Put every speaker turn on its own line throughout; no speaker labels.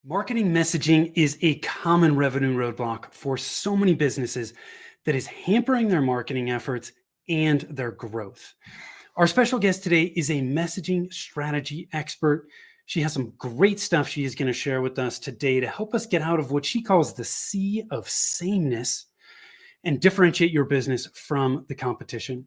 Marketing messaging is a common revenue roadblock for so many businesses that is hampering their marketing efforts and their growth. Our special guest today is a messaging strategy expert. She has some great stuff she is going to share with us today to help us get out of what she calls the sea of sameness and differentiate your business from the competition.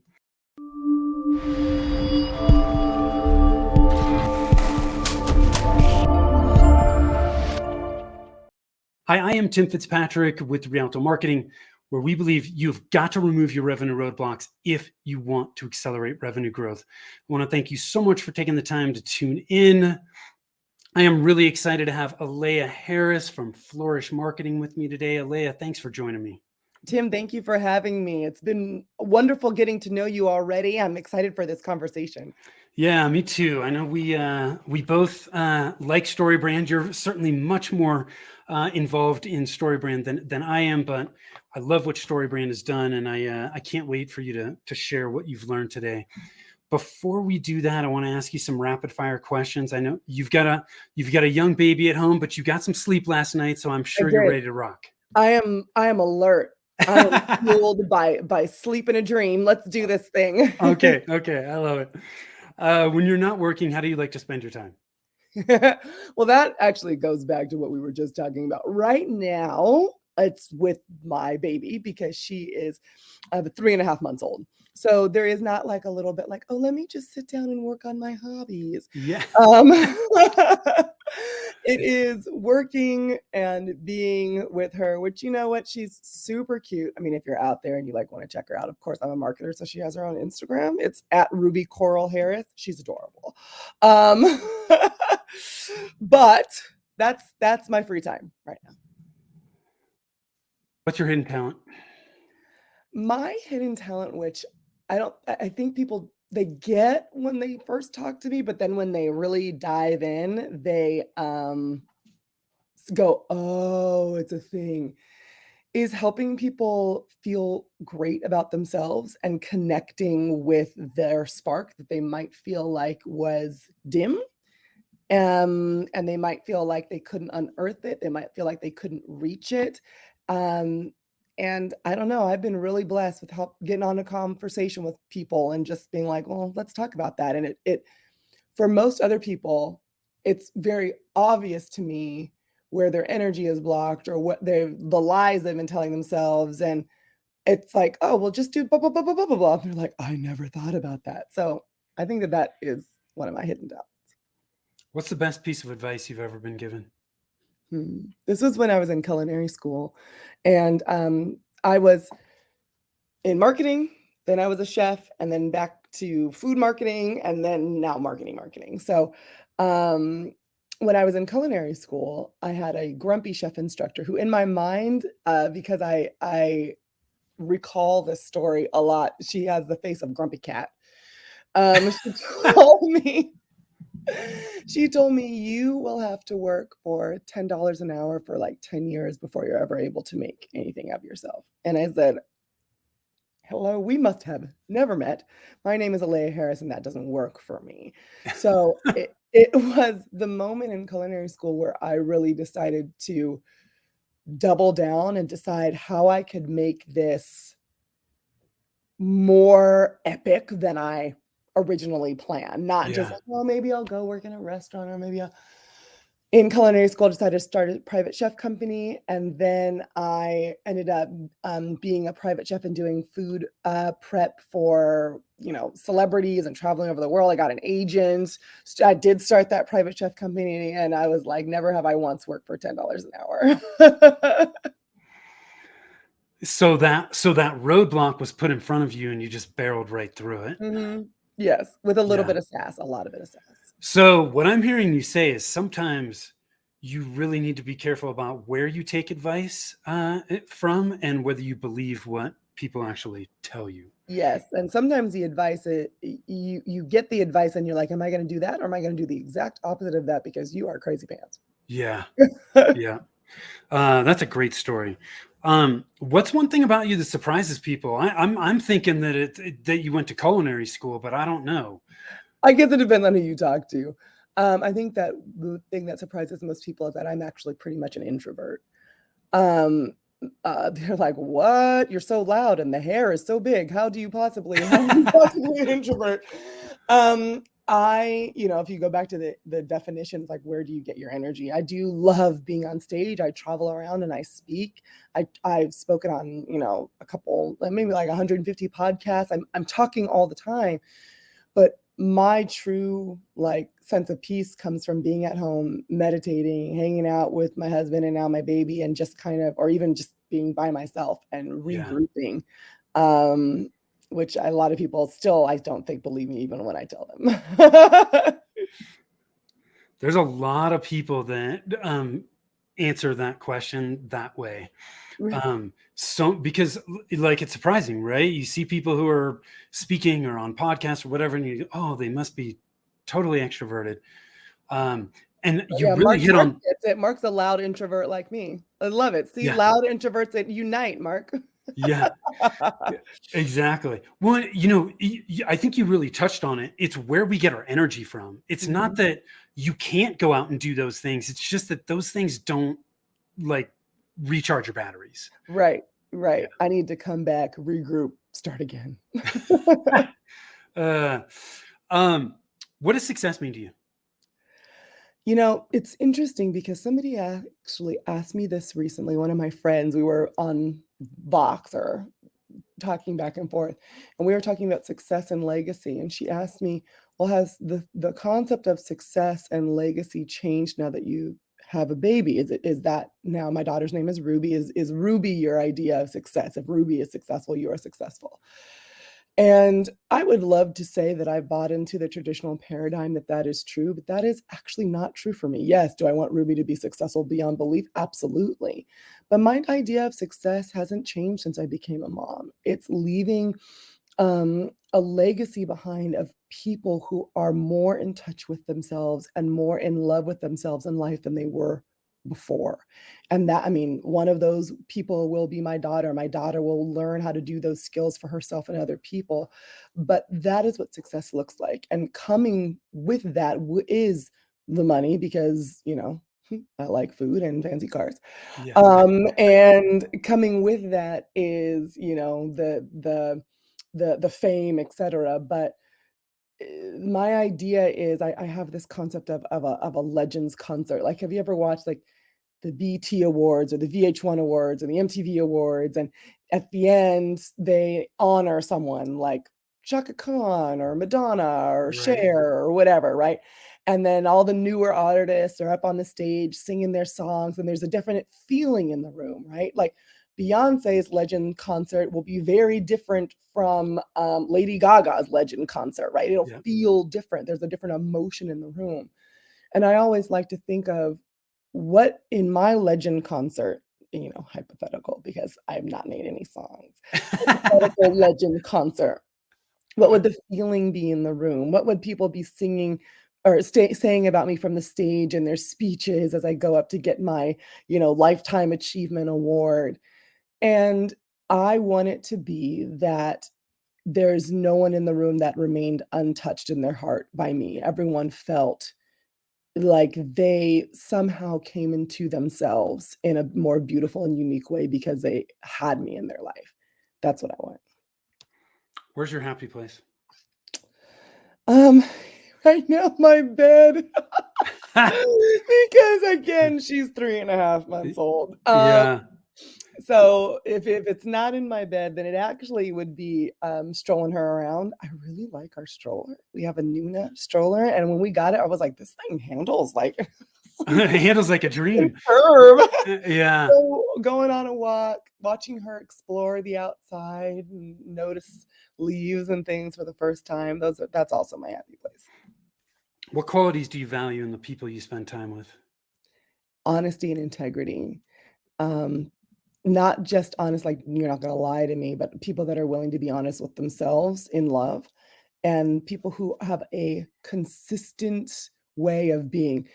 Hi, I am Tim Fitzpatrick with Rialto Marketing, where we believe you've got to remove your revenue roadblocks if you want to accelerate revenue growth. I want to thank you so much for taking the time to tune in. I am really excited to have Aleya Harris from Flourish Marketing with me today. Aleya, thanks for joining me.
Tim, thank you for having me. It's been wonderful getting to know you already. I'm excited for this conversation.
Yeah, me too. I know we both like StoryBrand. You're certainly much more involved in StoryBrand than I am, but I love what StoryBrand has done, and I can't wait for you to share what you've learned today. Before we do that, I want to ask you some rapid fire questions. I know you've got a young baby at home, but you got some sleep last night, so I'm sure you're ready to rock.
I am alert. I am fueled by sleep and a dream. Let's do this thing.
Okay, I love it. When you're not working, how do you like to spend your time?
Well, that actually goes back to what we were just talking about. Right now, it's with my baby because she is 3.5 months old. So there is not like a little bit like, oh, let me just sit down and work on my hobbies.
Yeah.
It is working and being with her, which, you know what, she's super cute. I mean, if you're out there and you want to check her out, of course, I'm a marketer, so she has her own Instagram. It's at Ruby Coral Harris. She's adorable. But that's my free time right now.
What's your hidden talent?
My hidden talent, which I think people, they get when they first talk to me, but then when they really dive in, they go, oh, it's a thing, is helping people feel great about themselves and connecting with their spark that they might feel like was dim. And they might feel like they couldn't unearth it. They might feel like they couldn't reach it. And I don't know, I've been really blessed with getting on a conversation with people and just being like, well, let's talk about that. And it for most other people, it's very obvious to me where their energy is blocked or what the lies they've been telling themselves. And it's like, oh, well, just do blah, blah, blah, blah, blah, blah, blah. And they're like, I never thought about that. So I think that is one of my hidden talents.
What's the best piece of advice you've ever been given?
This was when I was in culinary school, and I was in marketing, then I was a chef, and then back to food marketing, and then now marketing. So when I was in culinary school, I had a grumpy chef instructor who, in my mind, because I recall this story a lot, she has the face of Grumpy Cat. She told me. She told me, you will have to work for $10 an hour for like 10 years before you're ever able to make anything of yourself. And I said, hello, we must have never met. My name is Aleya Harris, and that doesn't work for me. So it was the moment in culinary school where I really decided to double down and decide how I could make this more epic than I originally planned, not just like, well, maybe I'll go work in a restaurant, or maybe in culinary school, I decided to start a private chef company. And then I ended up being a private chef and doing food prep for, celebrities and traveling over the world. I got an agent. I did start that private chef company, and I was like, never have I once worked for $10 an hour.
So that roadblock was put in front of you, and you just barreled right through it.
Mm-hmm. Yes, with a little bit of sass, a lot of it of sass.
So what I'm hearing you say is sometimes you really need to be careful about where you take advice from and whether you believe what people actually tell you.
Yes, and sometimes the advice, you get the advice and you're like, am I going to do that, or am I going to do the exact opposite of that because you are crazy pants?
Yeah, yeah. That's a great story. What's one thing about you that surprises people? I'm thinking that that you went to culinary school, but I don't know.
I guess it depends on who you talk to. I think that the thing that surprises most people is that I'm actually pretty much an introvert. Um, they're like, "What? You're so loud and the hair is so big. How are you possibly an introvert?" If you go back to the definitions, like where do you get your energy? I do love being on stage. I travel around and I speak. I've spoken on, a couple, maybe like 150 podcasts. I'm talking all the time. But my true like sense of peace comes from being at home, meditating, hanging out with my husband and now my baby, and just kind of, or even just being by myself and
Yeah.
regrouping. Um, which a lot of people still, I don't think, believe me even when I tell them.
There's a lot of people that answer that question that way. So because like it's surprising, right? You see people who are speaking or on podcasts or whatever, and you go, oh, they must be totally extroverted. And you
Yeah,
really hit
Mark
on,
gets it. Mark's a loud introvert like me. I love it. See,
yeah,
loud introverts that unite, Mark.
yeah, exactly. Well, I think you really touched on it. It's where we get our energy from. It's not
Mhm.
that you can't go out and do those things. It's just that those things don't like recharge your batteries.
Right,
Yeah.
right. I need to come back, regroup, start again.
Uh, um, what does success mean to you?
It's interesting because somebody actually asked me this recently. One of my friends, we were on Vox or talking back and forth, and we were talking about success and legacy. And she asked me, "Well, has the concept of success and legacy changed now that you have a baby? Is that now my daughter's name is Ruby? Is Ruby your idea of success? If Ruby is successful, you are successful." And I would love to say that I bought into the traditional paradigm that that is true, but that is actually not true for me. Yes, do I want Ruby to be successful beyond belief? Absolutely. But my idea of success hasn't changed since I became a mom. It's leaving a legacy behind of people who are more in touch with themselves and more in love with themselves in life than they were before. And that, I mean, one of those people will be my daughter. My daughter will learn how to do those skills for herself and other people. But that is what success looks like. And coming with that is the money because, I like food and fancy cars.
Yeah.
And coming with that is, the fame, etc. But my idea is I have this concept of a legends concert. Like, have you ever watched like the BT Awards or the VH1 Awards or the MTV Awards? And at the end, they honor someone like Chaka Khan or Madonna or
Right.
Cher or whatever, right? And then all the newer artists are up on the stage singing their songs, and there's a different feeling in the room, right? Like Beyonce's Legend concert will be very different from Lady Gaga's Legend concert, right? It'll
Yeah.
feel different. There's a different emotion in the room. And I always like to think of what in my Legend concert, hypothetical because I've not made any songs, hypothetical Legend concert, what would the feeling be in the room? What would people be singing or saying about me from the stage in their speeches as I go up to get my, lifetime achievement award? And I want it to be that there's no one in the room that remained untouched in their heart by me. Everyone felt like they somehow came into themselves in a more beautiful and unique way because they had me in their life. That's what I want.
Where's your happy place?
Um, right now, my bed, because again, she's 3.5 months old.
Yeah.
So if it's not in my bed, then it actually would be, strolling her around. I really like our stroller. We have a Nuna stroller, and when we got it, I was like, "This thing handles like
It handles like a dream.
curve."
Yeah.
So, going on a walk, watching her explore the outside and notice leaves and things for the first time, that's also my happy place.
What qualities do you value in the people you spend time with?
Honesty and integrity. Um, Not just honest, like, "You're not gonna lie to me," but people that are willing to be honest with themselves in love, and people who have a consistent way of being.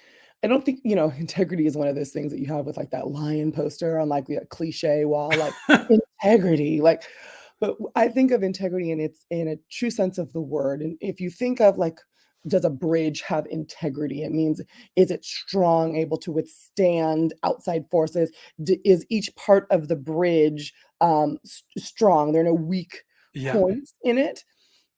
I don't think, integrity is one of those things that you have with, like, that lion poster on, like, the cliche wall, like, integrity, like, but I think of integrity in its in a true sense of the word, and if you think of, like, does a bridge have integrity? It means, is it strong, able to withstand outside forces? Is each part of the bridge strong? There are no weak
Yeah.
points in it.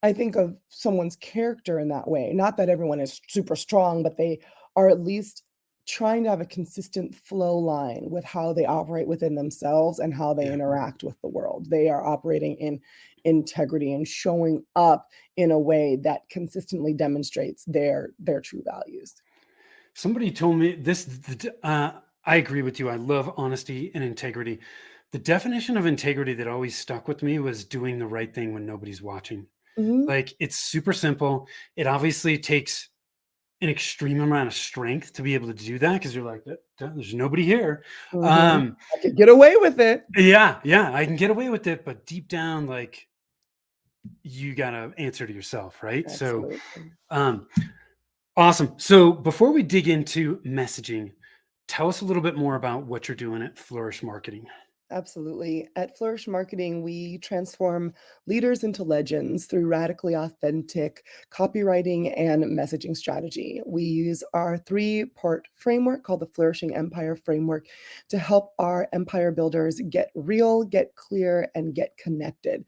I think of someone's character in that way. Not that everyone is super strong, but they are at least trying to have a consistent flow line with how they operate within themselves and how they
Yeah.
interact with the world. They are operating in integrity and showing up in a way that consistently demonstrates their true values.
Somebody told me this. I agree with you. I love honesty and integrity. The definition of integrity that always stuck with me was doing the right thing when nobody's watching.
Mhm,
Like, it's super simple. It obviously takes an extreme amount of strength to be able to do that because you're like, There's nobody here."
mhm.
Um,
I could get away with it.
yeah, yeah, I can get away with it, but deep down, like, you gotta answer to yourself, right? So,
Absolutely.
um, awesome. So, before we dig into messaging, tell us a little bit more about what you're doing at Flourish Marketing.
Absolutely. At Flourish Marketing, we transform leaders into legends through radically authentic copywriting and messaging strategy. We use our three-part framework called the Flourishing Empire Framework to help our empire builders get real, get clear, and get connected.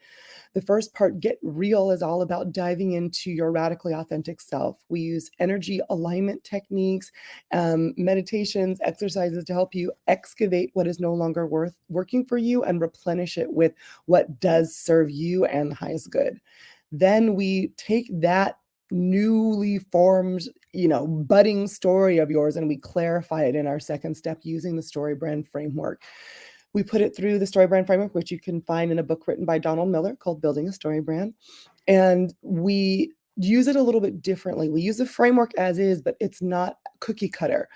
The first part, Get Real, is all about diving into your radically authentic self. We use energy alignment techniques, meditations, exercises to help you excavate what is no longer worth working for you and replenish it with what does serve you and the highest good. Then we take that newly formed, budding story of yours and we clarify it in our second step using the story brand framework. We put it through the story brand framework, which you can find in a book written by Donald Miller called Building a Story Brand. And we use it a little bit differently. We use the framework as is, but it's not cookie cutter.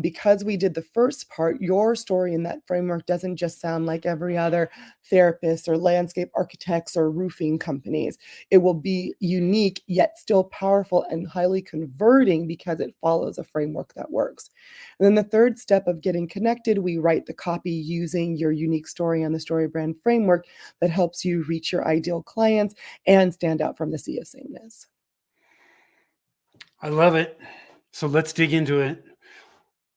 Because we did the first part, your story in that framework doesn't just sound like every other therapist or landscape architects or roofing companies. It will be unique, yet still powerful and highly converting because it follows a framework that works. And then the third step of getting connected, we write the copy using your unique story and the story brand framework that helps you reach your ideal clients and stand out from the sea of sameness.
I love it. So, let's dig into it.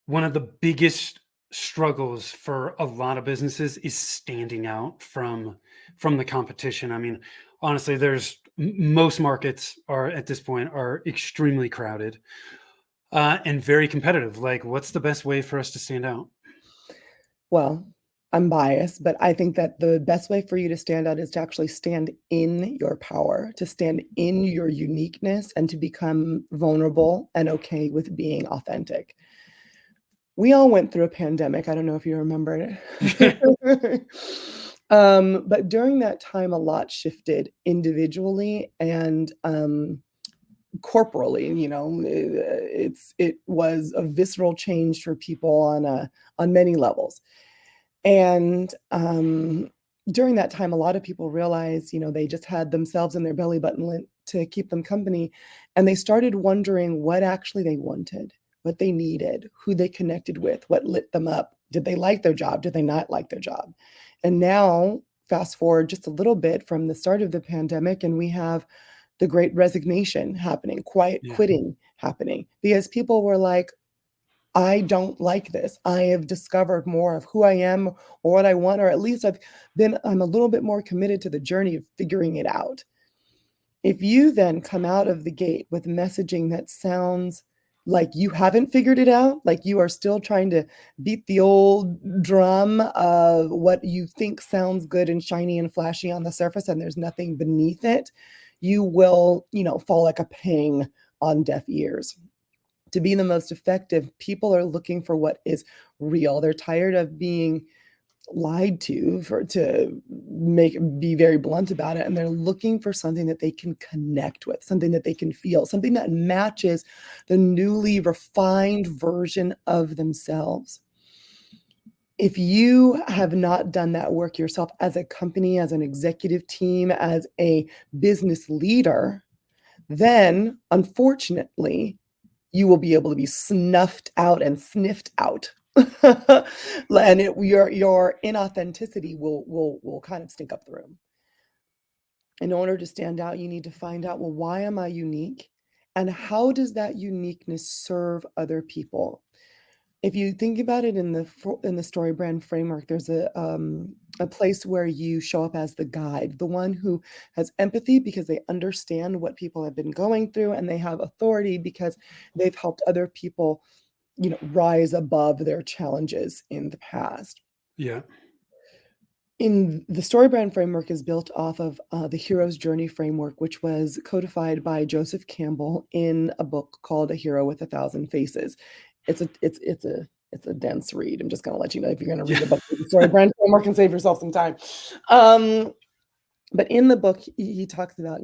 One of the biggest struggles for a lot of businesses is standing out from the competition. I mean, honestly, most markets are at this point are extremely crowded and very competitive. Like, what's the best way for us to stand out?
Well, I'm biased, but I think that the best way for you to stand out is to actually stand in your power, to stand in your uniqueness, and to become vulnerable and okay with being authentic. We all went through a pandemic. I don't know if you remember it. But during that time, a lot shifted individually and corporally. It was a visceral change for people on many levels. And during that time, a lot of people realized, they just had themselves and their belly button lint to keep them company. And they started wondering what actually they wanted, what they needed, who they connected with, what lit them up. Did they like their job? Did they not like their job? And now, fast forward just a little bit from the start of the pandemic, and we have the great resignation happening, quiet
Yeah.
quitting happening, because people were like, I don't like this. I have discovered more of who I am or what I want, or at least I'm a little bit more committed to the journey of figuring it out. If you then come out of the gate with messaging that sounds like you haven't figured it out, like you are still trying to beat the old drum of what you think sounds good and shiny and flashy on the surface, and there's nothing beneath it, you will, fall like a ping on deaf ears. To be the most effective, people are looking for what is real. They're tired of being lied to be very blunt about it, and they're looking for something that they can connect with, something that they can feel, something that matches the newly refined version of themselves. If you have not done that work yourself as a company, as an executive team, as a business leader, then unfortunately you will be able to be snuffed out and sniffed out. And your inauthenticity will kind of stink up the room. In order to stand out, you need to find out, well, why am I unique? And how does that uniqueness serve other people? If you think about it in the story brand framework, there's a place where you show up as the guide, the one who has empathy because they understand what people have been going through, and they have authority because they've helped other people, rise above their challenges in the past.
Yeah.
In the story brand framework is built off of the hero's journey framework, which was codified by Joseph Campbell in a book called A Hero with a Thousand Faces. It's a dense read. I'm just going to let you know if you're going to read
Yeah.
a book with the story brand framework and save yourself some time. But in the book, he talks about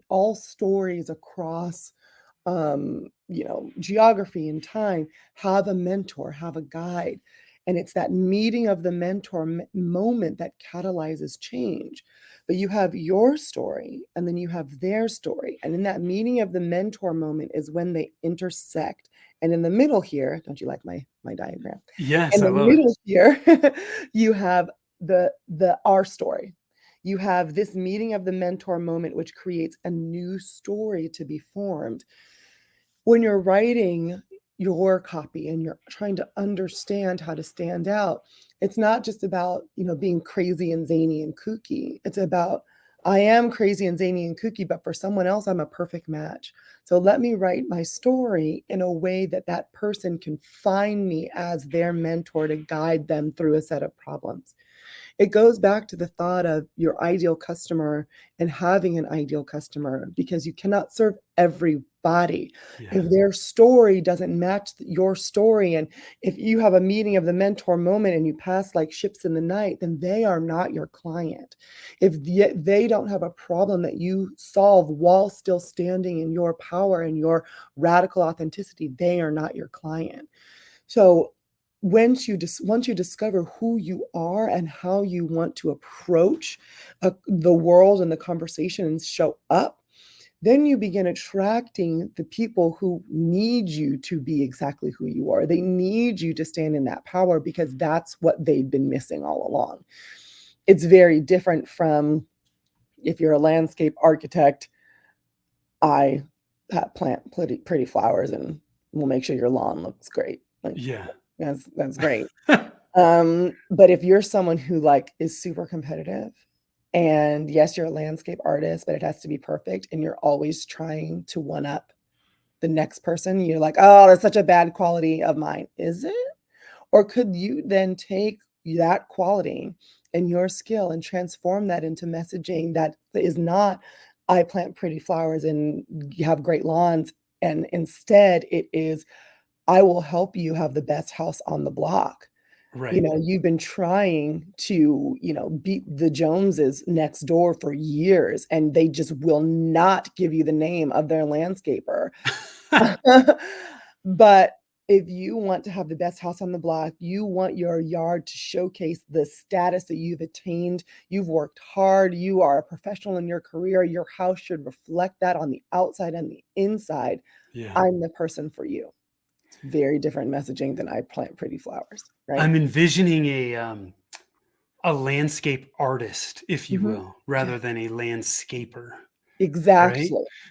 all stories across geography and time have a mentor, have a guide. And it's that meeting of the mentor moment that catalyzes change. But you have your story and then you have their story. And in that meeting of the mentor moment is when they intersect. And in the middle here, don't you like my diagram?
Yes,
In
I
the
love it.
middle here, you have the our story. You have this meeting of the mentor moment, which creates a new story to be formed. When you're writing your copy and you're trying to understand how to stand out, it's not just about, being crazy and zany and kooky. It's about, I am crazy and zany and kooky, but for someone else, I'm a perfect match. So let me write my story in a way that that person can find me as their mentor to guide them through a set of problems. It goes back to the thought of your ideal customer and having an ideal customer, because you cannot serve everybody.
Yeah.
If their story doesn't match your story, and if you have a meeting of the mentor moment and you pass like ships in the night, then they are not your client. If they don't have a problem that you solve while still standing in your power and your radical authenticity, they are not your client. So once you discover who you are and how you want to approach the world and the conversation and show up, then you begin attracting the people who need you to be exactly who you are. They need you to stand in that power because that's what they've been missing all along. It's very different from if you're a landscape architect. I plant pretty flowers and we'll make sure your lawn looks great. Like,
Yeah.
that's great. But if you're someone who is super competitive, and yes, you're a landscape artist, but it has to be perfect, and you're always trying to one up the next person, you're like, oh, that's such a bad quality of mine. Is it? Or could you then take that quality and your skill and transform that into messaging that is not, I plant pretty flowers and you have great lawns, and instead it is, I will help you have the best house on the block.
Right.
You've been trying to, beat the Joneses next door for years, and they just will not give you the name of their landscaper. But if you want to have the best house on the block, you want your yard to showcase the status that you've attained. You've worked hard. You are a professional in your career. Your house should reflect that on the outside and the inside.
Yeah.
I'm the person for you. It's very different messaging than I plant pretty flowers, right?
I'm envisioning a landscape artist, if you
Mhm.
will,
Yeah,
rather than a landscaper, right?
exactly.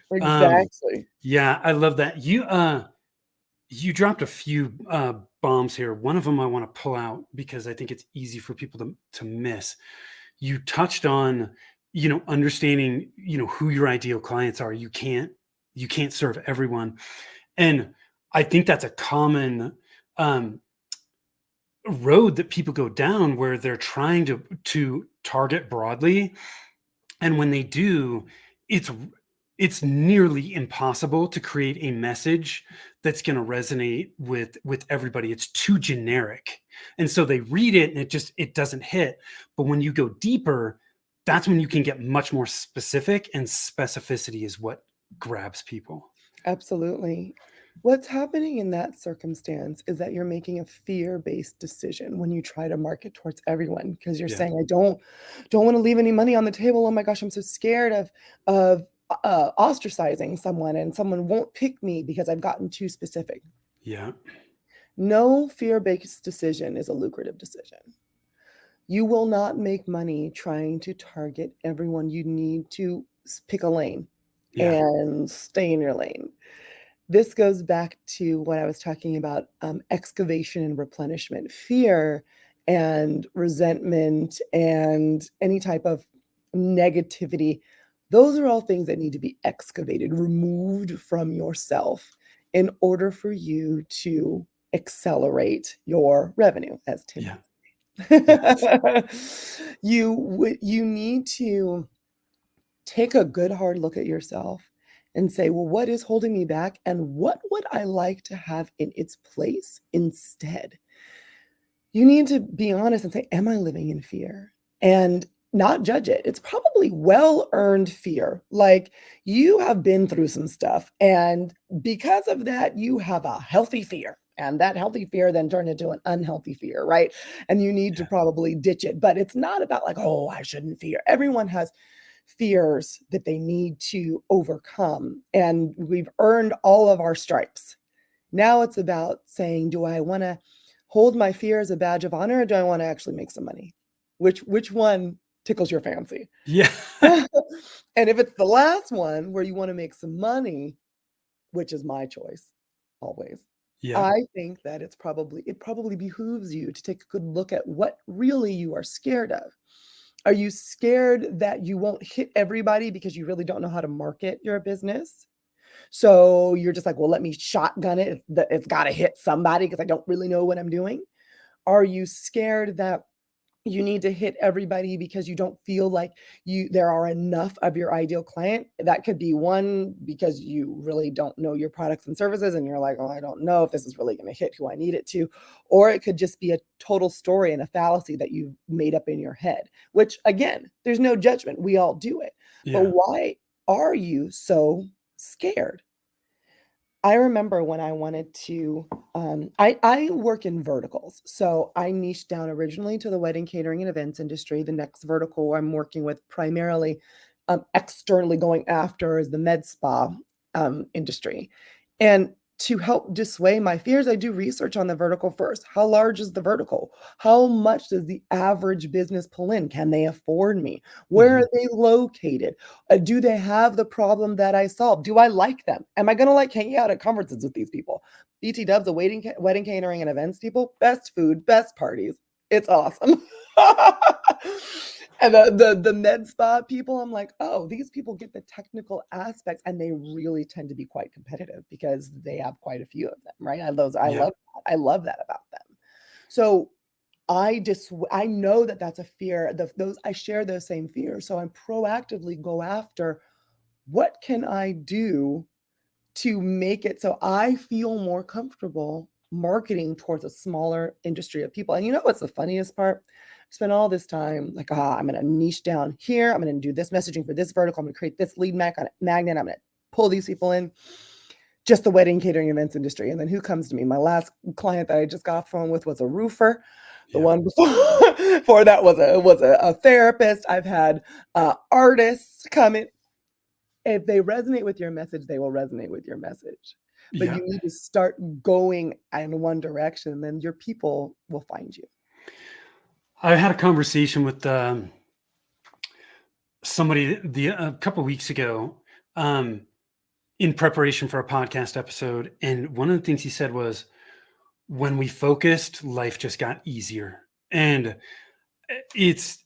Um,
Exactly.
yeah, I love that. You dropped a few bombs here. One of them I want to pull out because I think it's easy for people to miss. You touched on, understanding, who your ideal clients are. You can't serve everyone. And I think that's a common um road that people go down where they're trying to target broadly, and when they do, it's it's nearly impossible to create a message that's going to resonate with everybody. It's too generic, and so they read it and it doesn't hit. But when you go deeper, that's when you can get much more specific, and specificity is what grabs people.
Absolutely. What's happening in that circumstance is that you're making a fear-based decision when you try to market towards everyone, because you're
Yeah.
saying, I don't wanna leave any money on the table. Oh my gosh, I'm so scared of, ostracizing someone, and someone won't pick me because I've gotten too specific.
Yeah.
No fear-based decision is a lucrative decision. You will not make money trying to target everyone. You need to pick a lane.
Yeah.
and stay in your lane. This goes back to what I was talking about, excavation and replenishment, fear and resentment and any type of negativity. Those are all things that need to be excavated, removed from yourself in order for you to accelerate your revenue, as Tim
Yeah. Yes.
would say. You need to take a good hard look at yourself and say, well, what is holding me back? And what would I like to have in its place instead? You need to be honest and say, am I living in fear? And not judge it. It's probably well earned fear. Like you have been through some stuff. And because of that, you have a healthy fear. And that healthy fear then turned into an unhealthy fear, right? And you need to
Yeah.
probably ditch it. But it's not about like, oh, I shouldn't fear. Everyone has fears that they need to overcome. And we've earned all of our stripes. Now it's about saying, do I want to hold my fear as a badge of honor or do I want to actually make some money? Which one tickles your fancy?
Yeah.
And if it's the last one where you want to make some money, which is my choice always,
Yeah.
I think that it probably behooves you to take a good look at what really you are scared of. Are you scared that you won't hit everybody because you really don't know how to market your business? So you're just like, well, let me shotgun it. It's got to hit somebody because I don't really know what I'm doing. Are you scared that you need to hit everybody because you don't feel like there are enough of your ideal client? That could be one, because you really don't know your products and services and you're like, oh, I don't know if this is really going to hit who I need it to. Or it could just be a total story and a fallacy that you've made up in your head, which again, there's no judgment. We all do it. But
Yeah.
why are you so scared? I remember when I wanted to, I work in verticals. So I niched down originally to the wedding catering and events industry. The next vertical I'm working with primarily, externally going after, is the med spa industry. And to help dissuade my fears, I do research on the vertical first. How large is the vertical? How much does the average business pull in? Can they afford me? Where
Mhm.
are they located? Do they have the problem that I solve? Do I like them? Am I going to like hanging out at conferences with these people? BT Dubs, the wedding catering and events people, best food, best parties. It's awesome. And the med spa people, I'm like, oh, these people get the technical aspects, and they really tend to be quite competitive because they have quite a few of them, right?
Yeah.
I love that about them. So I know that that's a fear. Those I share those same fears, so I proactively go after, what can I do to make it so I feel more comfortable marketing towards a smaller industry of people. And you know what's the funniest part? I spent all this time like, I'm going to niche down here. I'm going to do this messaging for this vertical. I'm going to create this lead magnet. I'm going to pull these people in. Just the wedding catering events industry. And then who comes to me? My last client that I just got off the phone with was a roofer. The
Yeah.
one before that was a therapist. I've had artists come in. If they resonate with your message, they will resonate with your message. But
Yeah.
you need to start going in one direction, and then your people will find you.
I had a conversation with somebody a couple weeks ago, um, in preparation for a podcast episode, and one of the things he said was, "When we focused, life just got easier." And it's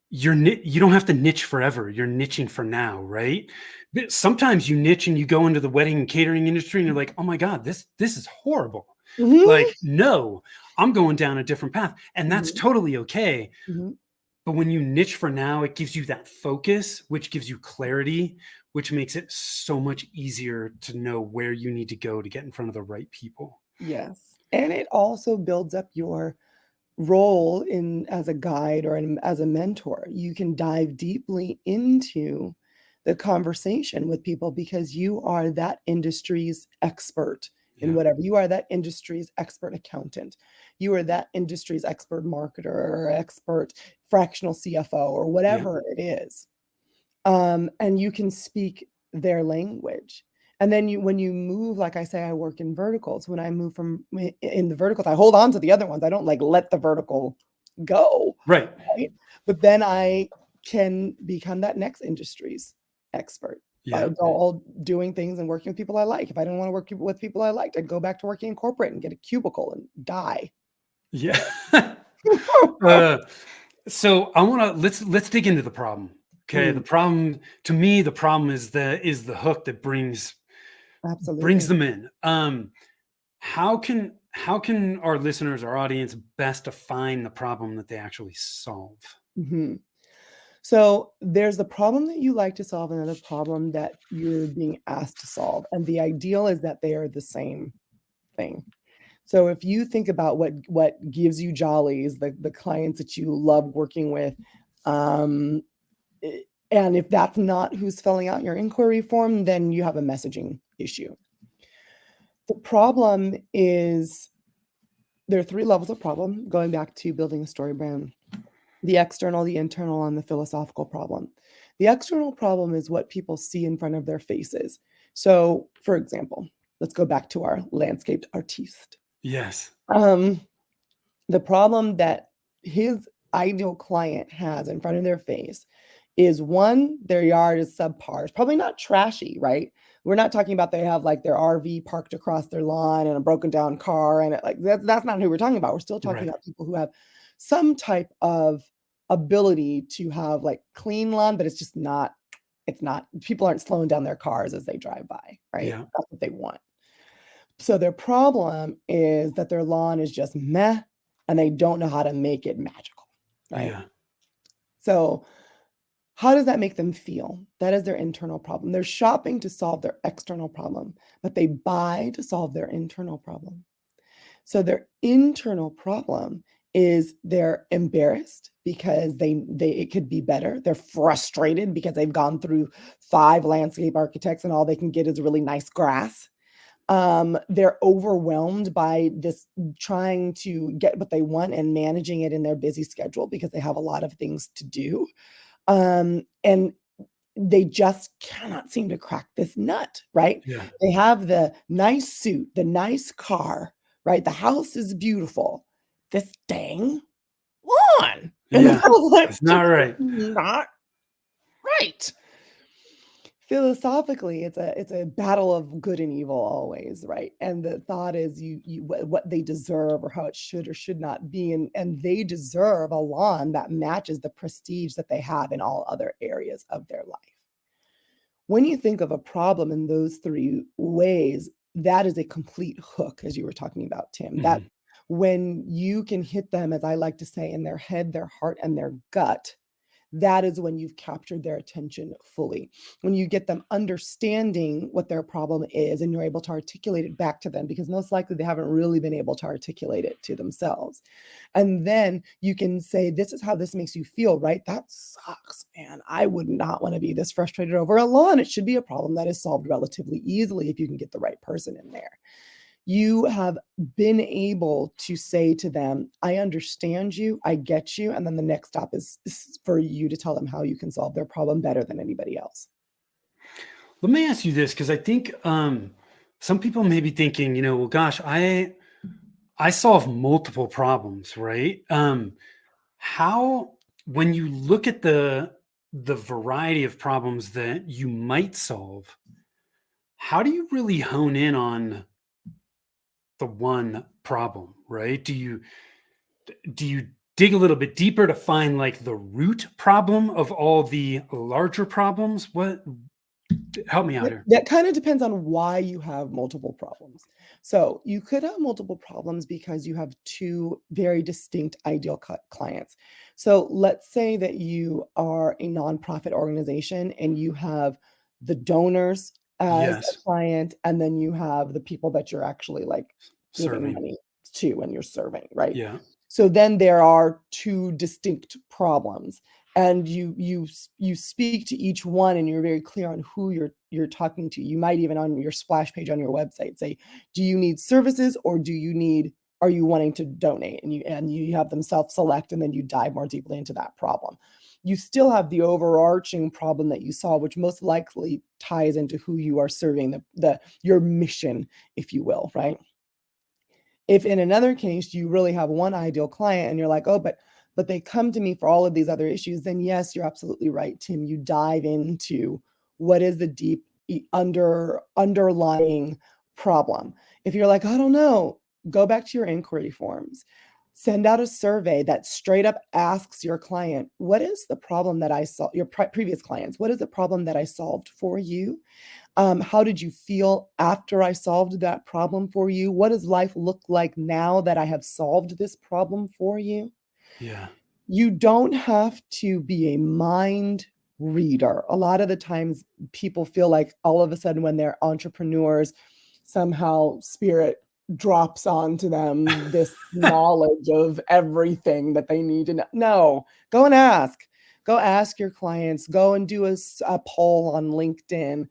you don't have to niche forever. You're niching for now, right? But sometimes you niche and you go into the wedding and catering industry, and you're like, "Oh my god, this is horrible."
Mhm,
Like, no, I'm going down a different path, and that's
mhm,
totally okay.
mhm.
But when you niche for now, it gives you that focus, which gives you clarity, which makes it so much easier to know where you need to go to get in front of the right people.
Yes. And it also builds up your role in as a guide or as a mentor. You can dive deeply into the conversation with people because you are that industry's expert in
Yeah.
whatever. You are that industry's expert accountant. You are that industry's expert marketer or expert fractional CFO or
Yeah.
whatever it is. And you can speak their language. And then when you move, like I say, I work in verticals. When I move in the verticals, I hold on to the other ones. I don't like let the vertical go,
Right.
right? But then I can become that next industry's expert.
Yeah.
I'd go all doing things and working with people I like. If I didn't want to work with people I liked, I'd go back to working in corporate and get a cubicle and die.
Yeah. uh, so I want to let's dig into the problem. Okay, the
Mm,
problem to me, the problem is the hook that brings
absolutely.
them in. How can our listeners, our audience, best define the problem that they actually solve?
Mhm. So there's the problem that you like to solve and then the problem that you're being asked to solve. And the ideal is that they are the same thing. So if you think about what gives you jollies, the clients that you love working with, um, and if that's not who's filling out your inquiry form, then you have a messaging issue. The problem is there are three levels of problem, going back to building a story brand: the external, the internal, and the philosophical problem. The external problem is what people see in front of their faces. So, for example, let's go back to our landscaped artiste.
Yes.
Um, the problem that his ideal client has in front of their face is, one, their yard is subpar. It's probably not trashy, right? We're not talking about they have like their RV parked across their lawn and a broken down car and like that's not who we're talking about. We're still talking
Right.
about people who have some type of ability to have like clean lawn, but it's not people aren't slowing down their cars as they drive by, right?
Yeah.
That's what they want. So their problem is that their lawn is just meh and they don't know how to make it magical, right?
Yeah.
So how does that make them feel? That is their internal problem. They're shopping to solve their external problem, but they buy to solve their internal problem. So their internal problem is they're embarrassed because they it could be better. They're frustrated because they've gone through 5 landscape architects and all they can get is really nice grass. They're overwhelmed by this trying to get what they want and managing it in their busy schedule because they have a lot of things to do. And they just cannot seem to crack this nut, right?
Yeah.
They have the nice suit, the nice car, right? The house is beautiful. This dang lawn in the
Yeah.
middle, like,
It's not
just
right.
not right. Philosophically, it's a battle of good and evil always, right? And the thought is what they deserve or how it should or should not be, and they deserve a lawn that matches the prestige that they have in all other areas of their life. When you think of a problem in those 3 ways, that is a complete hook, as you were talking about, Tim. That
Mhm.
when you can hit them, as I like to say, in their head, their heart, and their gut, that is when you've captured their attention fully. When you get them understanding what their problem is and you're able to articulate it back to them, because most likely they haven't really been able to articulate it to themselves. And then you can say, this is how this makes you feel, right? That sucks, man. I would not want to be this frustrated over a lawn. It should be a problem that is solved relatively easily if you can get the right person in there. You have been able to say to them, I understand you, I get you. And then the next stop is for you to tell them how you can solve their problem better than anybody else.
Let me ask you this, because I think some people may be thinking, well, gosh, I solve multiple problems, right? How when you look at the variety of problems that you might solve, how do you really hone in on the one problem, right? Do you dig a little bit deeper to find like the root problem of all the larger problems? What help me out here.
That kind of depends on why you have multiple problems. So you could have multiple problems because you have two very distinct ideal clients. So let's say that you are a nonprofit organization and you have the donors as a
Yes,
client, and then you have the people that you're actually like giving
serving.
money to and you're serving, right?
Yeah.
So then there are two distinct problems, and you speak to each one and you're very clear on who you're talking to. You might even on your splash page on your website say, do you need services or are you wanting to donate? And you have them self-select and then you dive more deeply into that problem. You still have the overarching problem that you saw, which most likely ties into who you are serving, the your mission, if you will, right? If in another case you really have one ideal client and you're like, oh, but they come to me for all of these other issues, then yes, you're absolutely right, Tim. You dive into what is the deep underlying problem. If you're like, I don't know, go back to your inquiry forms. Send out a survey that straight up asks your client, what is the problem that I solved, your previous clients, what is the problem that I solved for you? How did you feel after I solved that problem for you? What does life look like now that I have solved this problem for you?
Yeah.
You don't have to be a mind reader. A lot of the times people feel like all of a sudden when they're entrepreneurs, somehow spirit drops onto them this knowledge of everything that they need to know. No, go and ask. Go ask your clients. Go and do a poll on LinkedIn.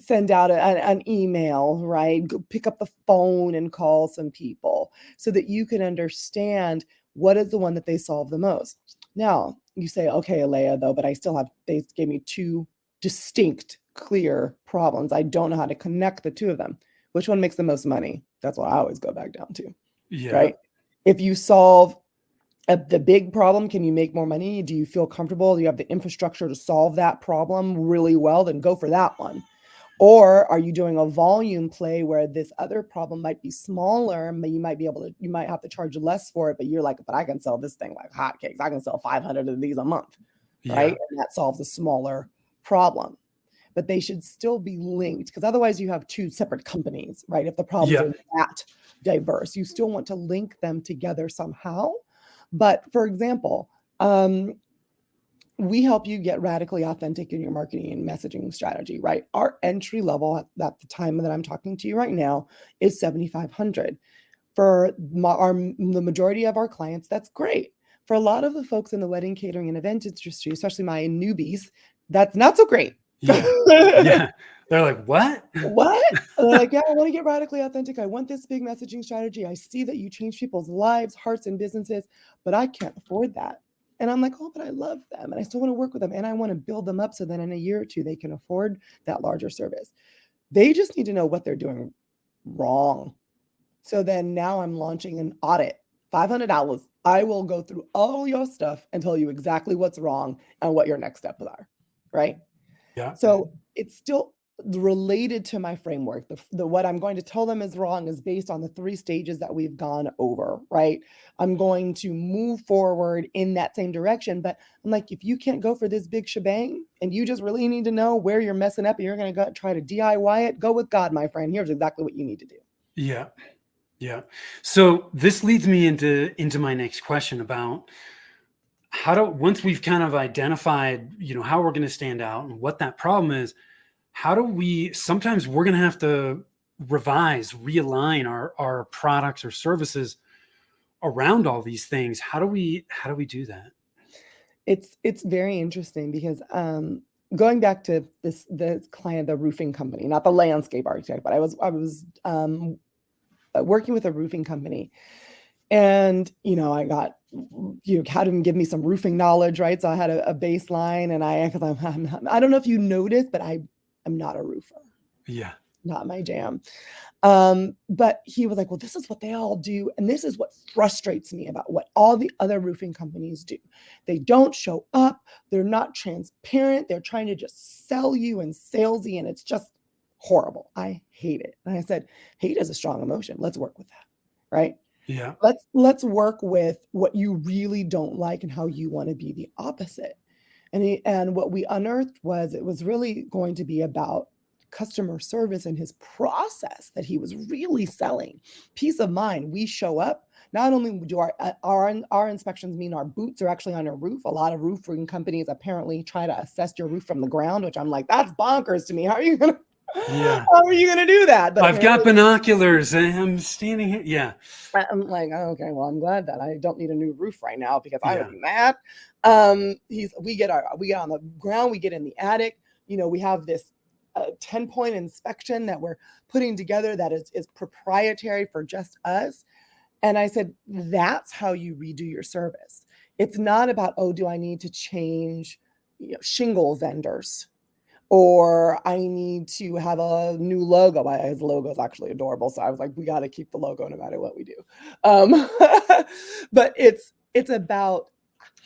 Send out an email, right? Go pick up the phone and call some people so that you can understand what is the one that they solve the most. Now, you say, okay, Aleya, though, but they gave me two distinct, clear problems. I don't know how to connect the two of them. Which one makes the most money? That's what I always go back down to, right? If you solve the big problem, can you make more money? Do you feel comfortable? Do you have the infrastructure to solve that problem really well? Then go for that one. Or are you doing a volume play where this other problem might be smaller, but you might have to charge less for it, but you're like, but I can sell this thing like hotcakes. I can sell 500 of these a month, right? And that solves a smaller problem. But they should still be linked because otherwise you have two separate companies, right? If the problems are that diverse, you still want to link them together somehow. But for example, we help you get radically authentic in your marketing and messaging strategy, right? Our entry level at the time that I'm talking to you right now is $7,500. For the majority of our clients, that's great. For a lot of the folks in the wedding catering and event industry, especially my newbies, that's not so great.
Yeah. They're like, what?
What? They're like, yeah, I want to get radically authentic. I want this big messaging strategy. I see that you change people's lives, hearts, and businesses, but I can't afford that. And I'm like, oh, but I love them and I still want to work with them and I want to build them up so that in a year or two, they can afford that larger service. They just need to know what they're doing wrong. So then now I'm launching an audit, $500. I will go through all your stuff and tell you exactly what's wrong and what your next steps are, right?
Yeah.
So it's still related to my framework. The what I'm going to tell them is wrong is based on the 3 stages that we've gone over, right? I'm going to move forward in that same direction, but I'm like, if you can't go for this big shebang and you just really need to know where you're messing up and you're going to go try to DIY it, go with God, my friend. Here's exactly what you need to do.
Yeah. Yeah. So this leads me into my next question about once we've kind of identified, how we're going to stand out and what that problem is, sometimes we're going to have to realign our products or services around all these things. How do we do that?
It's very interesting because going back to the client, the roofing company, not the landscape architect, but I was working with a roofing company, and I got had him give me some roofing knowledge, right? So I had a baseline, and I don't know if you noticed, but I'm not a roofer.
Yeah.
Not my jam. But he was like, well, this is what they all do. And this is what frustrates me about what all the other roofing companies do. They don't show up. They're not transparent. They're trying to just sell you and salesy. And it's just horrible. I hate it. And I said, hate is a strong emotion. Let's work with that. Right.
Yeah.
Let's work with what you really don't like and how you want to be the opposite. And what we unearthed was it was really going to be about customer service and his process that he was really selling. Peace of mind. We show up. Not only do our inspections mean our boots are actually on your roof. A lot of roofing companies apparently try to assess your roof from the ground, which I'm like, that's bonkers to me. How are you gonna do that? But
I've got binoculars and I'm standing here. Yeah.
I'm like, oh, okay, well, I'm glad that I don't need a new roof right now because I would be mad. We get on the ground, we get in the attic. We have this 10-point inspection that we're putting together that is proprietary for just us. And I said, that's how you redo your service. It's not about, oh, do I need to change shingle vendors? Or I need to have a new logo. His logo is actually adorable. So I was like, we got to keep the logo no matter what we do. But it's about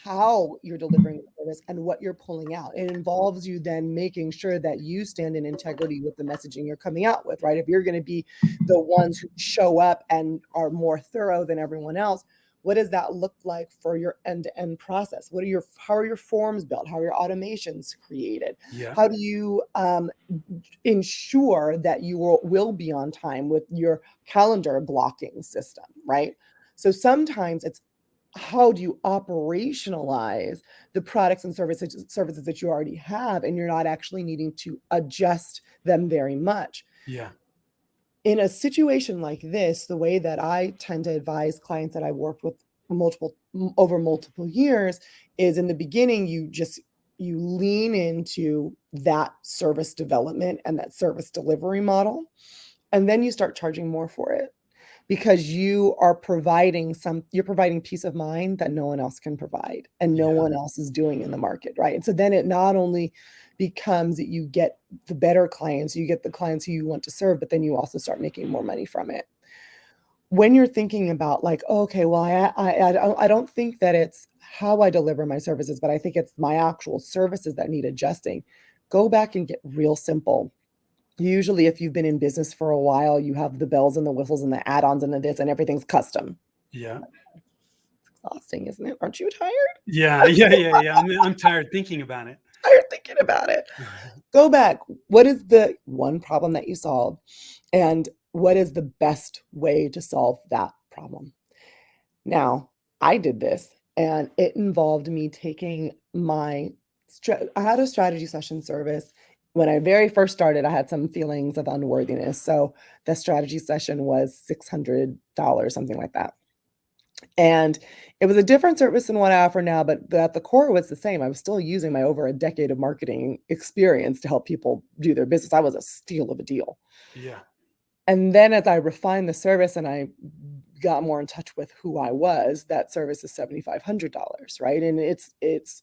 how you're delivering the service and what you're pulling out. It involves you then making sure that you stand in integrity with the messaging you're coming out with, right? If you're going to be the ones who show up and are more thorough than everyone else, what does that look like for your end-to-end process? How are your forms built? How are your automations created?
Yeah.
How do you ensure that you will be on time with your calendar blocking system, right? So sometimes it's, how do you operationalize the products and services that you already have, and you're not actually needing to adjust them very much.
Yeah.
In a situation like this, the way that I tend to advise clients that I worked with over multiple years is, in the beginning, you lean into that service development and that service delivery model, and then you start charging more for it, because you're providing peace of mind that no one else can provide and no
Yeah.
one else is doing in the market, right? And so then it not only becomes that you get the better clients, you get the clients who you want to serve, but then you also start making more money from it. When you're thinking about like, okay, well, I don't think that it's how I deliver my services, but I think it's my actual services that need adjusting. Go back and get real simple. Usually, if you've been in business for a while, you have the bells and the whistles and the add-ons and the this, and everything's custom.
Yeah.
Exhausting, isn't it? Aren't you tired?
Yeah. Yeah. Yeah. Yeah. I'm tired thinking about it.
Tired thinking about it. Go back. What is the one problem that you solved? And what is the best way to solve that problem? Now, I did this, and it involved me taking I had a strategy session service. When I very first started, I had some feelings of unworthiness. So the strategy session was $600, something like that. And it was a different service than what I offer now, but at the core was the same. I was still using my over a decade of marketing experience to help people do their business. I was a steal of a deal.
Yeah.
And then as I refined the service and I got more in touch with who I was, that service is $7,500, right? And it's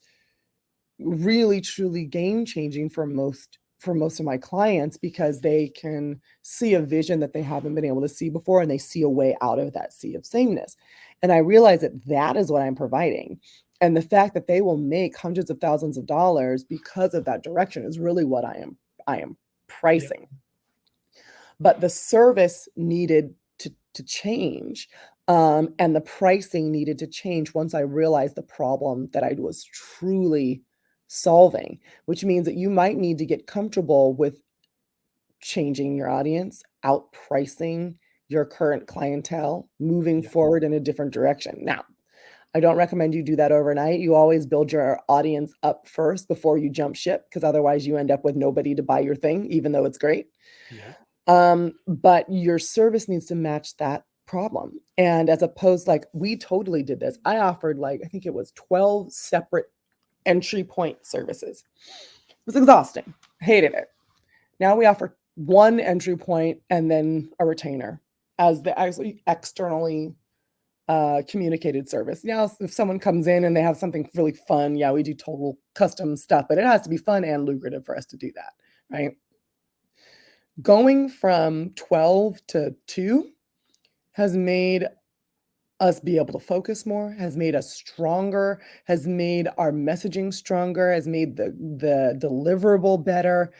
really truly game changing for most of my clients, because they can see a vision that they haven't been able to see before, and they see a way out of that sea of sameness. And I realize that that is what I'm providing. And the fact that they will make hundreds of thousands of dollars because of that direction is really what I am pricing. But the service needed to change, and the pricing needed to change once I realized the problem that I was truly solving, which means that you might need to get comfortable with changing your audience, outpricing your current clientele, moving
Yeah.
forward in a different direction. Now, I don't recommend you do that overnight. You always build your audience up first before you jump ship, because otherwise you end up with nobody to buy your thing, even though it's great.
Yeah.
But your service needs to match that problem. And as opposed, like, we totally did this. I offered, like, I think it was 12 separate entry point services. It was exhausting. Hated it. Now we offer one entry point and then a retainer as the actually externally communicated service. Now, if someone comes in and they have something really fun, yeah, we do total custom stuff, but it has to be fun and lucrative for us to do that, right? Going from 12 to 2 has made us be able to focus more, has made us stronger, has made our messaging stronger, has made the deliverable better.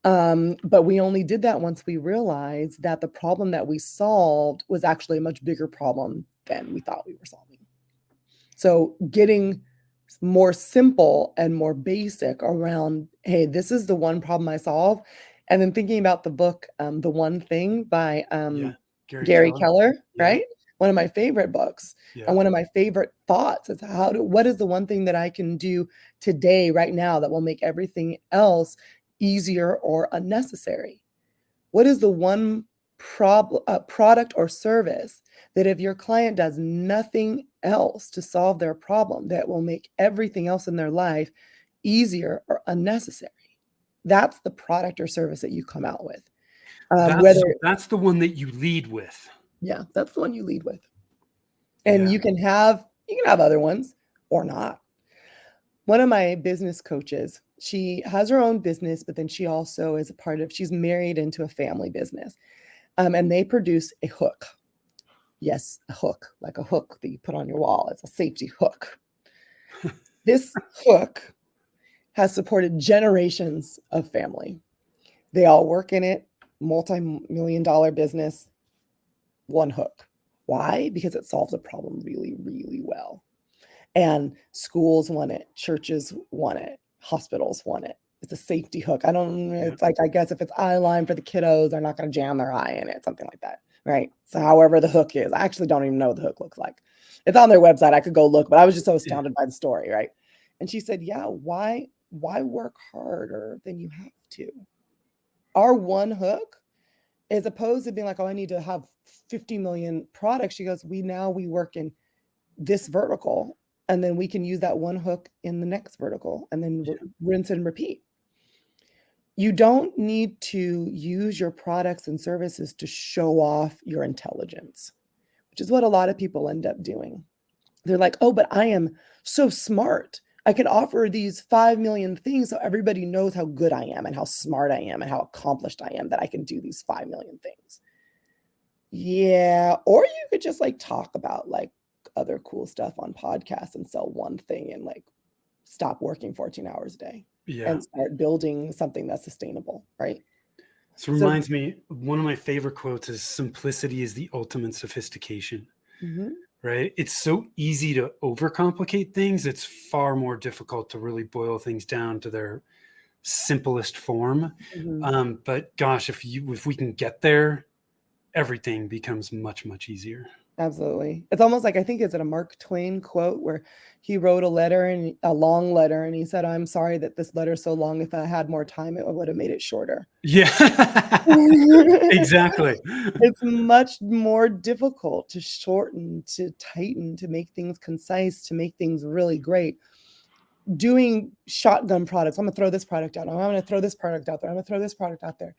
But we only did that once we realized that the problem that we solved was actually a much bigger problem than we thought we were solving. So getting more simple and more basic around, hey, this is the one problem I solve. And then thinking about the book, The One Thing by
Yeah.
Gary Keller,
Yeah.
right? One of my favorite books.
Yeah.
And one of my favorite thoughts is what is the one thing that I can do today, right now, that will make everything else easier or unnecessary? What is the one product or service that if your client does nothing else to solve their problem, that will make everything else in their life easier or unnecessary? That's the product or service that you come out with.
That's the one that you lead with.
Yeah, that's the one you lead with. And
Yeah.
you can have other ones or not. One of my business coaches, she has her own business, but then she also is she's married into a family business. And they produce a hook. Yes, a hook, like a hook that you put on your wall. It's a safety hook. This hook has supported generations of family. They all work in it, multi-million-dollar business, one hook. Why? Because it solves a problem really, really well. And schools want it, churches want it, hospitals want it. It's a safety hook. It's like, I guess if it's eye line for the kiddos, they're not going to jam their eye in it, something like that, right? So however the hook is, I actually don't even know what the hook looks like. It's on their website. I could go look, but I was just so astounded by the story, right? And she said, yeah, why work harder than you have to? Our one hook, as opposed to being like, oh, I need to have 50 million products. She goes, we work in this vertical, and then we can use that one hook in the next vertical, and then rinse and repeat. You don't need to use your products and services to show off your intelligence, which is what a lot of people end up doing. They're like, oh, but I am so smart. I can offer these 5 million things so everybody knows how good I am and how smart I am and how accomplished I am that I can do these 5 million things. Yeah. Or you could just like talk about like other cool stuff on podcasts and sell one thing and like stop working 14 hours a day and start building something that's sustainable, right?
This reminds me, one of my favorite quotes is simplicity is the ultimate sophistication. Right? It's so easy to overcomplicate things. It's far more difficult to really boil things down to their simplest form. But gosh, if we can get there, everything becomes much, much easier.
Absolutely. It's almost like, I think it's a Mark Twain quote where he wrote a long letter, and he said, I'm sorry that this letter's so long. If I had more time, it would have made it shorter.
Yeah, exactly.
It's much more difficult to shorten, to tighten, to make things concise, to make things really great. Doing shotgun products, I'm going to throw this product out. I'm going to throw this product out there. I'm going to throw this product out there,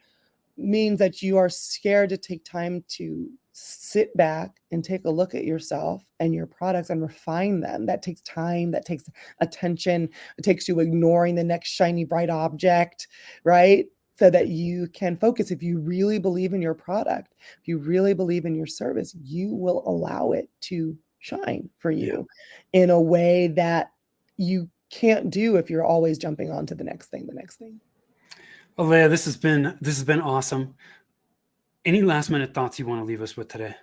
means that you are scared to take time to sit back and take a look at yourself and your products and refine them. That takes time, that takes attention. It takes you ignoring the next shiny, bright object, right? So that you can focus. If you really believe in your product, if you really believe in your service, you will allow it to shine for you in a way that you can't do if you're always jumping on to the next thing.
Aleya, this has been awesome. Any last minute thoughts you want to leave us with today?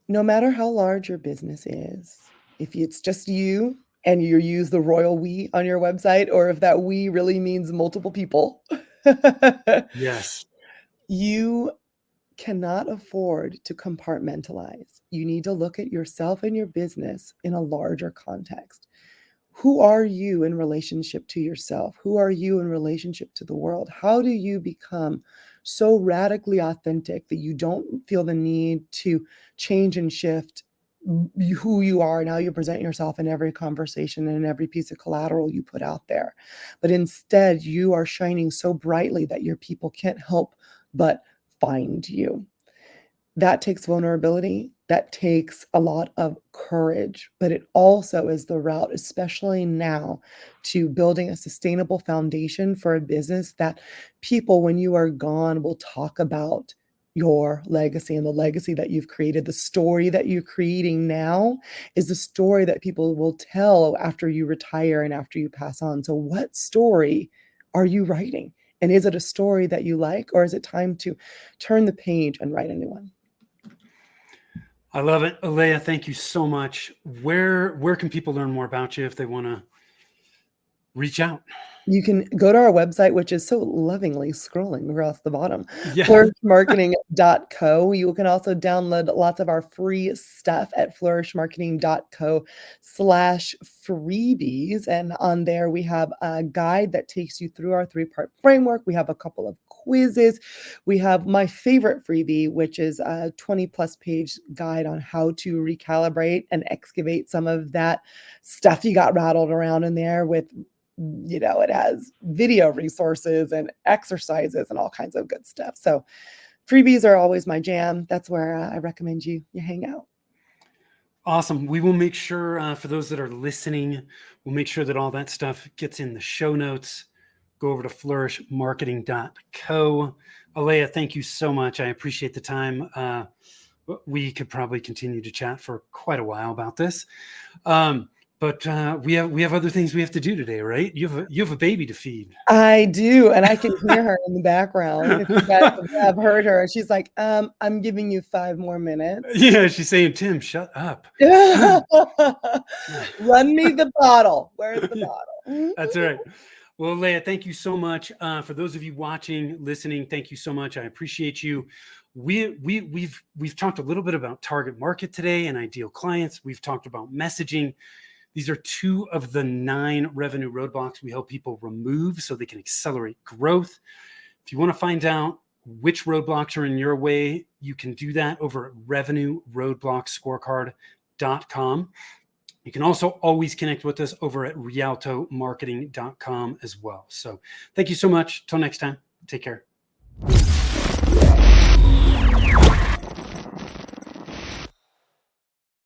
No matter how large your business is, if it's just you and you use the royal we on your website, or if that we really means multiple people,
Yes,
you cannot afford to compartmentalize. You need to look at yourself and your business in a larger context. Who are you in relationship to yourself? Who are you in relationship to the world? How do you become so radically authentic that you don't feel the need to change and shift who you are and how you present yourself in every conversation and in every piece of collateral you put out there? But instead, you are shining so brightly that your people can't help but find you. That takes vulnerability. That takes a lot of courage, but it also is the route, especially now, to building a sustainable foundation for a business that people, when you are gone, will talk about your legacy and the legacy that you've created. The story that you're creating now is the story that people will tell after you retire and after you pass on. So what story are you writing? And is it a story that you like, or is it time to turn the page and write a new one?
I love it. Aleya, thank you so much. Where can people learn more about you if they want to reach out?
You can go to our website, which is so lovingly scrolling across the bottom,
Yeah.
flourishmarketing.co. You can also download lots of our free stuff at flourishmarketing.co/freebies. And on there, we have a guide that takes you through our 3-part framework. We have a couple of quizzes. We have my favorite freebie, which is a 20+ page guide on how to recalibrate and excavate some of that stuff you got rattled around in there with, it has video resources and exercises and all kinds of good stuff. So freebies are always my jam. That's where I recommend you hang out.
Awesome. We will make sure for those that are listening, we'll make sure that all that stuff gets in the show notes. Go over to flourishmarketing.co. Aleya, thank you so much. I appreciate the time. We could probably continue to chat for quite a while about this. But we have other things we have to do today, right? You have a baby to feed.
I do, and I can hear her in the background. If you guys have heard her, she's like, I'm giving you 5 more minutes.
Yeah, she's saying, Tim, shut up.
Run me the bottle. Where's the bottle?
That's right. Well, Aleya, thank you so much. For those of you watching, listening, thank you so much. I appreciate you. We've talked a little bit about target market today and ideal clients. We've talked about messaging. These are 2 of the 9 revenue roadblocks we help people remove so they can accelerate growth. If you want to find out which roadblocks are in your way, you can do that over at revenueroadblockscorecard.com. You can also always connect with us over at rialtomarketing.com as well. So thank you so much. Till next time, take care.